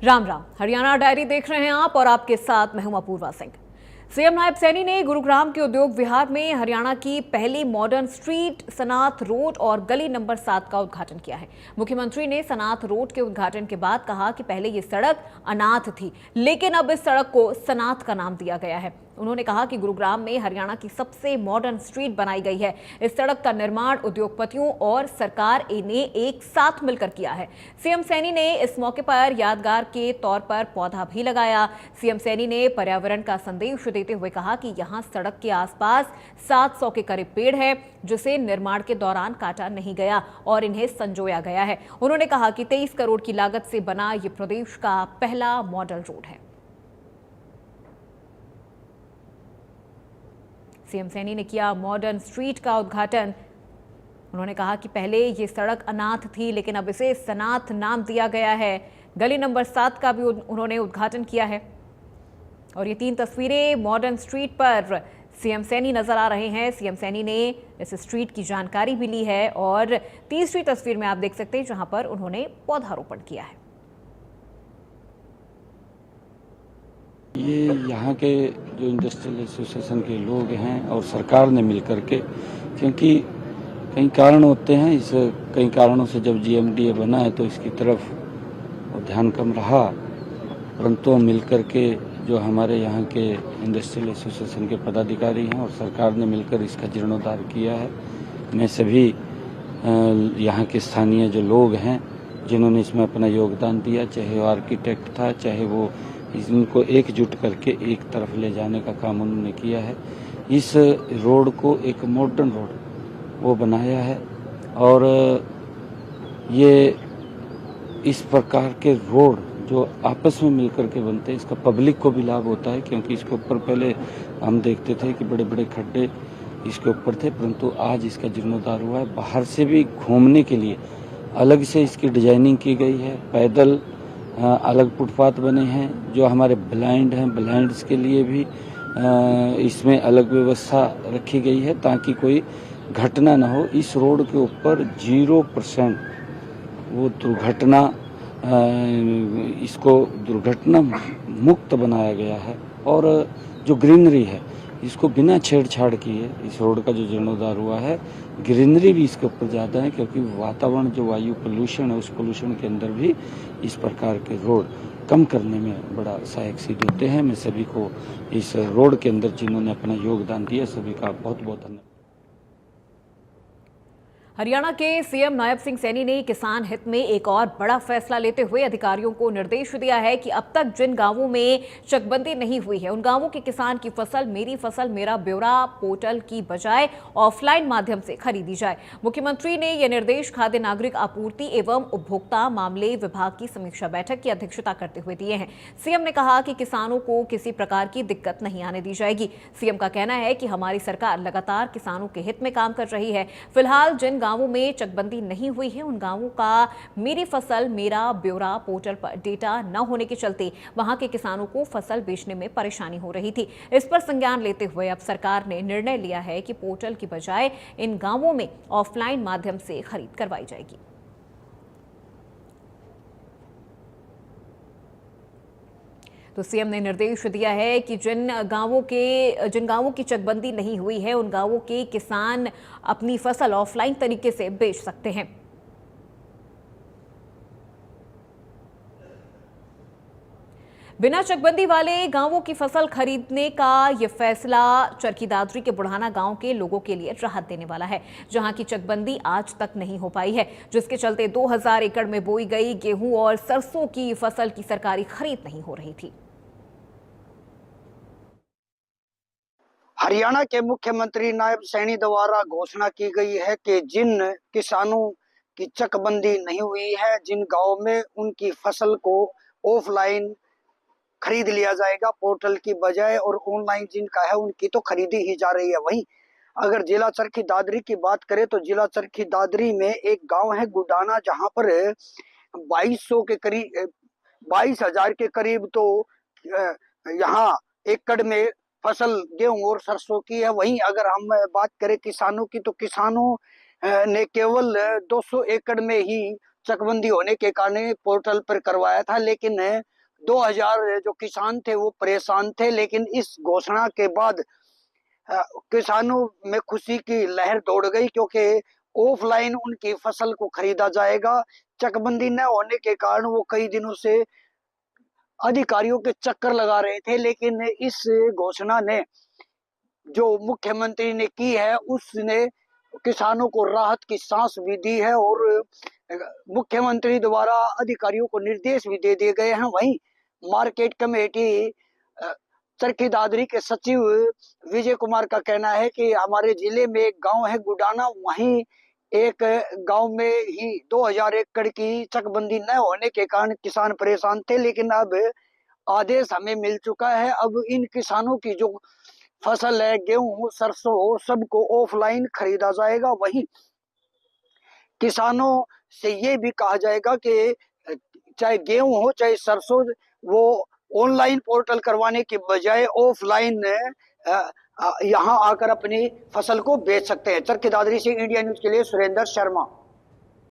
Ram Ram. Haryana diary देख रहे हैं आप और आपके साथ मैं हूं अपूर्वा सिंह। सीएम नायब सैनी ने गुरुग्राम के उद्योग विहार में हरियाणा की पहली मॉडर्न स्ट्रीट सनाथ रोड और गली नंबर 7 का उद्घाटन किया है। मुख्यमंत्री ने सनाथ रोड के उद्घाटन के बाद कहा कि पहले ये सड़क अनाथ थी, लेकिन अब इस सड़क को सनाथ का नाम दिया गया है। उन्होंने कहा कि गुरुग्राम में हरियाणा की सबसे मॉडर्न स्ट्रीट बनाई गई है। इस सड़क का निर्माण उद्योगपतियों और सरकार ने एक साथ मिलकर किया है। सीएम सैनी ने इस मौके पर यादगार के तौर पर पौधा भी लगाया। सीएम सैनी ने पर्यावरण का संदेश देते हुए कहा कि यहां सड़क के आसपास 700 के करीब पेड़ है, जिसे निर्माण के दौरान काटा नहीं गया और इन्हें संजोया गया है। उन्होंने कहा कि 23 करोड़ की लागत से बना ये प्रदेश का पहला मॉडल रोड है। सीएम सैनी ने किया मॉडर्न स्ट्रीट का उद्घाटन। उन्होंने कहा कि पहले ये सड़क अनाथ थी, लेकिन अब इसे सनाथ नाम दिया गया है। गली नंबर 7 का भी उन्होंने उद्घाटन किया है। और ये 3 तस्वीरें मॉडर्न स्ट्रीट पर सीएम सैनी नजर आ रहे हैं। सीएम सैनी ने इस स्ट्रीट की जानकारी भी ली है और तीसरी तस्वीर में आप देख सकते हैं जहां पर उन्होंने पौधारोपण किया है। ये यहाँ के जो इंडस्ट्रियल एसोसिएशन के लोग हैं और सरकार ने मिलकर के, क्योंकि कई कारण होते हैं, इस कई कारणों से जब जीएमडीए बना है तो इसकी तरफ ध्यान कम रहा, परंतु मिलकर के जो हमारे यहाँ के इंडस्ट्रियल एसोसिएशन के पदाधिकारी हैं और सरकार ने मिलकर इसका जीर्णोद्धार किया है। मैं सभी यहाँ के स्थानीय जो लोग हैं जिन्होंने इसमें अपना योगदान दिया, चाहे वो आर्किटेक्ट था, चाहे वो इनको एकजुट करके एक तरफ ले जाने का काम उन्होंने किया है। इस रोड को एक मॉडर्न रोड वो बनाया है और ये इस प्रकार के रोड जो आपस में मिलकर के बनते हैं, इसका पब्लिक को भी लाभ होता है, क्योंकि इसके ऊपर पहले हम देखते थे कि बड़े बड़े खड्डे इसके ऊपर थे, परंतु आज इसका जीर्णोद्धार हुआ है। बाहर से भी घूमने के लिए अलग से इसकी डिजाइनिंग की गई है। पैदल अलग फुटपाथ बने हैं। जो हमारे ब्लाइंड हैं, ब्लाइंड्स के लिए भी इसमें अलग व्यवस्था रखी गई है ताकि कोई घटना न हो। इस रोड के ऊपर 0% वो दुर्घटना, इसको दुर्घटना मुक्त बनाया गया है। और जो ग्रीनरी है इसको बिना छेड़छाड़ किए इस रोड का जो जीर्णोद्धार हुआ है, ग्रीनरी भी इसके ऊपर ज़्यादा है, क्योंकि वातावरण जो वायु पोल्यूशन है उस पोल्यूशन के अंदर भी इस प्रकार के रोड कम करने में बड़ा सहायक सिद्ध होते हैं। मैं सभी को इस रोड के अंदर जिन्होंने अपना योगदान दिया, सभी का बहुत बहुत धन्यवाद। हरियाणा के सीएम नायब सिंह सैनी ने किसान हित में एक और बड़ा फैसला लेते हुए अधिकारियों को निर्देश दिया है कि अब तक जिन गांवों में चकबंदी नहीं हुई है उन गांवों के किसान की फसल मेरी फसल मेरा ब्यौरा पोर्टल की बजाय ऑफलाइन माध्यम से खरीदी जाए। मुख्यमंत्री ने यह निर्देश खाद्य नागरिक आपूर्ति एवं उपभोक्ता मामले विभाग की समीक्षा बैठक की अध्यक्षता करते हुए दिए हैं। सीएम ने कहा कि किसानों को किसी प्रकार की दिक्कत नहीं आने दी जाएगी। सीएम का कहना है कि हमारी सरकार लगातार किसानों के हित में काम कर रही है। फिलहाल जिन गांवों में चकबंदी नहीं हुई है उन गांवों का मेरी फसल मेरा ब्यौरा पोर्टल पर डेटा न होने के चलते वहां के किसानों को फसल बेचने में परेशानी हो रही थी। इस पर संज्ञान लेते हुए अब सरकार ने निर्णय लिया है कि पोर्टल की बजाय इन गांवों में ऑफलाइन माध्यम से खरीद करवाई जाएगी। तो सीएम ने निर्देश दिया है कि जिन गांवों की चकबंदी नहीं हुई है उन गांवों के किसान अपनी फसल ऑफलाइन तरीके से बेच सकते हैं। बिना चकबंदी वाले गांवों की फसल खरीदने का यह फैसला चरखी दादरी के बुढ़ाना गांव के लोगों के लिए राहत देने वाला है, जहां की चकबंदी आज तक नहीं हो पाई है, जिसके चलते 2000 एकड़ में बोई गई गेहूं और सरसों की फसल की सरकारी खरीद नहीं हो रही थी। हरियाणा के मुख्यमंत्री नायब सैनी द्वारा घोषणा की गई है कि जिन किसानों की चकबंदी नहीं हुई है, जिन गांव में उनकी फसल को ऑफलाइन खरीद लिया जाएगा पोर्टल की बजाय, और ऑनलाइन जिनका है उनकी तो खरीदी ही जा रही है। वहीं अगर जिला चरखी दादरी की बात करें तो जिला चरखी दादरी में एक गांव है गुडाना, जहां पर 2200 के करीब 22,000 के करीब तो यहाँ एकड़ में फसल गेहूं और सरसों की है। वहीं अगर हम बात करें किसानों की तो किसानों ने केवल 200 एकड़ में ही चकबंदी होने के कारण पोर्टल पर करवाया था, लेकिन 2000 जो किसान थे वो परेशान थे, लेकिन इस घोषणा के बाद किसानों में खुशी की लहर दौड़ गई, क्योंकि ऑफलाइन उनकी फसल को खरीदा जाएगा। चकबंदी न होने के कारण वो कई दिनों से अधिकारियों के चक्कर लगा रहे थे, लेकिन इस घोषणा ने जो मुख्यमंत्री ने की है उसने किसानों को राहत की सांस भी दी है, और मुख्यमंत्री द्वारा अधिकारियों को निर्देश भी दे दिए गए हैं। वहीं मार्केट कमेटी चरखी दादरी के सचिव विजय कुमार का कहना है कि हमारे जिले में एक गांव है गुडाना, वहीं एक गांव में ही 2000 एकड़ की चकबंदी न होने के कारण किसान परेशान थे, लेकिन अब आदेश हमें मिल चुका है। अब इन किसानों की जो फसल है, गेहूं, सरसों, सबको ऑफलाइन खरीदा जाएगा। वहीं किसानों से ये भी कहा जाएगा कि चाहे गेहूं हो चाहे सरसों, वो ऑनलाइन पोर्टल करवाने के बजाय ऑफलाइन यहाँ आकर अपनी फसल को बेच सकते हैं। चरखी दादरी से इंडिया न्यूज के लिए सुरेंद्र शर्मा।